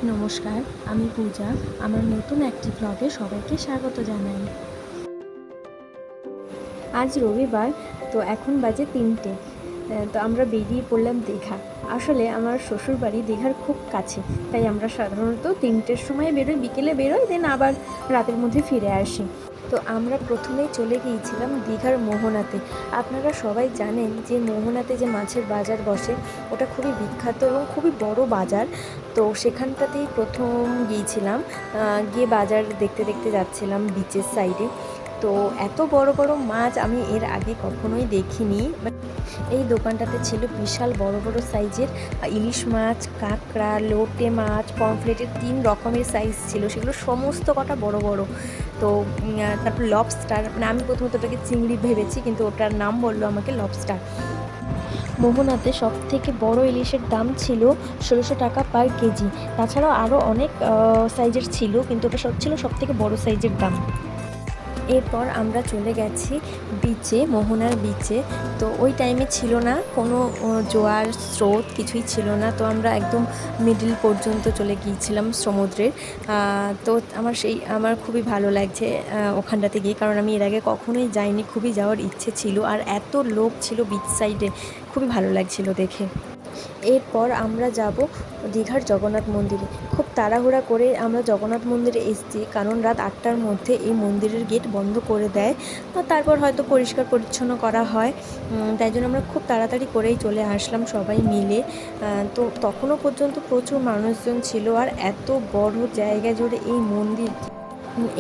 নমস্কার, আমি পূজা। আমার নতুন একটি ব্লগে সবাইকে স্বাগত জানাই। আজ রবিবার, তো এখন বাজে 3টে। তো আমরা বেরিয়ে পড়লাম দীঘা। আসলে আমার শ্বশুরবাড়ি দীঘার খুব কাছে, তাই আমরা সাধারণত 3টের সময় বেরোই, বিকেলে বেরোই, দেন আবার রাতের মধ্যে ফিরে আসি। তো আমরা প্রথমেই চলে গিয়েছিলাম দীঘার মোহনাতে। আপনারা সবাই জানেন যে মোহনাতে যে মাছের বাজার বসে, ওটা খুবই বিখ্যাত এবং খুবই বড় বাজার। তো সেখানটাতেই প্রথম গিয়েছিলাম। গিয়ে বাজার দেখতে দেখতে যাচ্ছিলাম বিচের সাইডে। তো এত বড় বড় মাছ আমি এর আগে কখনোই দেখিনি। এই দোকানটাতে ছিল বিশাল বড় বড় সাইজের ইলিশ মাছ, কাঁকড়া, লোটে মাছ, পমফ্রেটের 3 রকমের সাইজ ছিল, সেগুলো সমস্ত কটা বড় বড়। তো তারপর লবস্টার, মানে আমি প্রথমত ওটাকে চিংড়ি ভেবেছি, কিন্তু ওটার নাম বললো আমাকে লবস্টার। মোহনাতে সবথেকে বড় ইলিশের দাম ছিল 1600 টাকা পার কেজি। তাছাড়াও আরও অনেক সাইজের ছিল, কিন্তু ওটা ছিল সবথেকে বড় সাইজের দাম। এরপর আমরা চলে গেছি বিচে, মোহনার বিচে। তো ওই টাইমে ছিল না কোনো জোয়ার স্রোত, কিছুই ছিল না। তো আমরা একদম মিডল পর্যন্ত চলে গিয়েছিলাম সমুদ্রের। তো আমার খুবই ভালো লাগছে ওখানটাতে গিয়ে, কারণ আমি এর আগে কখনোই যাইনি, খুবই যাওয়ার ইচ্ছে ছিল। আর এত লোক ছিল বিচ সাইডে, খুবই ভালো লাগছিল দেখে। এরপর আমরা যাব দীঘার জগন্নাথ মন্দিরে। খুব তাড়াহুড়া করে আমরা জগন্নাথ মন্দিরে এসেছি, কারণ রাত 8টার মধ্যে এই মন্দিরের গেট বন্ধ করে দেয়। তারপর হয়তো পরিষ্কার পরিচ্ছন্ন করা হয়, তাই জন্য আমরা খুব তাড়াতাড়ি করেই চলে আসলাম সবাই মিলে। তো তখনও পর্যন্ত প্রচুর মানুষজন ছিল। আর এত বড় জায়গা জুড়ে এই মন্দির,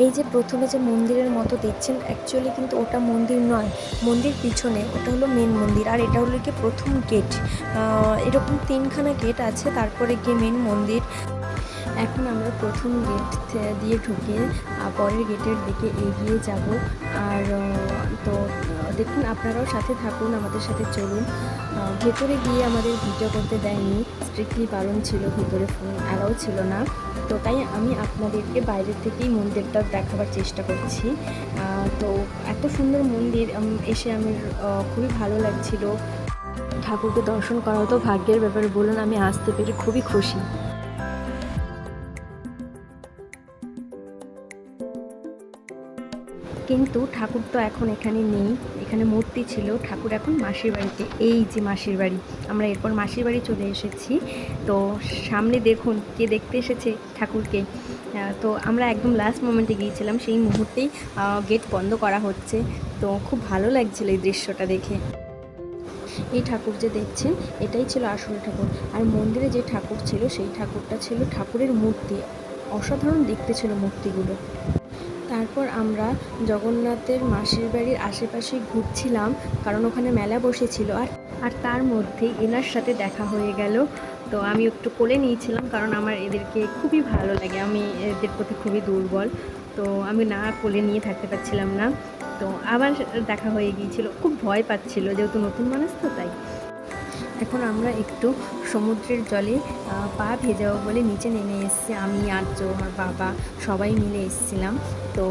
এই যে প্রথমে যে মন্দিরের মতো দেখছেন, অ্যাকচুয়ালি কিন্তু ওটা মন্দির নয়, মন্দির পিছনে ওটা হলো মেন মন্দির। আর এটা হলো কি প্রথম গেট। এরকম 3খানা গেট আছে, তারপরে গিয়ে মেন মন্দির। এখন আমরা প্রথম গেট দিয়ে ঢুকে পরের গেটের দিকে এগিয়ে যাব। আর তো দেখুন, আপনারাও সাথে থাকুন, আমাদের সাথে চলুন। ভেতরে গিয়ে আমাদের ভিডিও করতে দেয়নি, স্ট্রিক্টলি বারণ ছিল, ভেতরে ফোন অ্যালাউ ছিল না। তো তাই আমি আপনাদেরকে বাইরের থেকেই মন্দিরটা দেখাবার চেষ্টা করছি। তো এত সুন্দর মন্দির, এসে আমার খুবই ভালো লাগছিল। ঠাকুরকে দর্শন করাও তো ভাগ্যের ব্যাপার, বলুন, আমি আসতে পেরে খুবই খুশি। কিন্তু ঠাকুর তো এখন এখানে নেই, এখানে মূর্তি ছিল। ঠাকুর এখন মাসির বাড়িতে, এই যে মাসির বাড়ি। আমরা এরপর মাসির বাড়ি চলে এসেছি। তো সামনে দেখুন কে দেখতে এসেছে ঠাকুরকে। তো আমরা একদম লাস্ট মোমেন্টে গিয়েছিলাম, সেই মুহূর্তেই গেট বন্ধ করা হচ্ছে। তো খুব ভালো লাগছিল এই দৃশ্যটা দেখে। এই ঠাকুর যে দেখছেন, এটাই ছিল আসল ঠাকুর। আর মন্দিরে যে ঠাকুর ছিল, সেই ঠাকুরটা ছিল ঠাকুরের মূর্তি। অসাধারণ দেখতে ছিল মূর্তিগুলো। তারপর আমরা জগন্নাথের মাসির বাড়ির আশেপাশে ঘুরছিলাম, কারণ ওখানে মেলা বসেছিল। আর তার মধ্যেই এনার সাথে দেখা হয়ে গেল। তো আমি একটু কোলে নিয়েছিলাম, কারণ আমার এদেরকে খুবই ভালো লাগে, আমি এদের প্রতি খুবই দুর্বল। তো আমি না কোলে নিয়ে থাকতে পারছিলাম না। তো আবার দেখা হয়ে গিয়েছিল, খুব ভয় পাচ্ছিল, যেহেতু নতুন মানুষ তো তাই। এখন আমরা একটু সমুদ্রের জলে পা ভেজাবো বলে নিচে নেমে এসেছি। আমি আর আমার বাবা সবাই মিলে এসেছিলাম। তো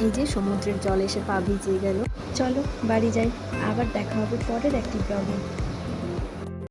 এই যে সমুদ্রের জল এসে পা ভিজিয়ে গেল। চলো বাড়ি যাই, আবার দেখা হবে পরের একটি ব্লগে।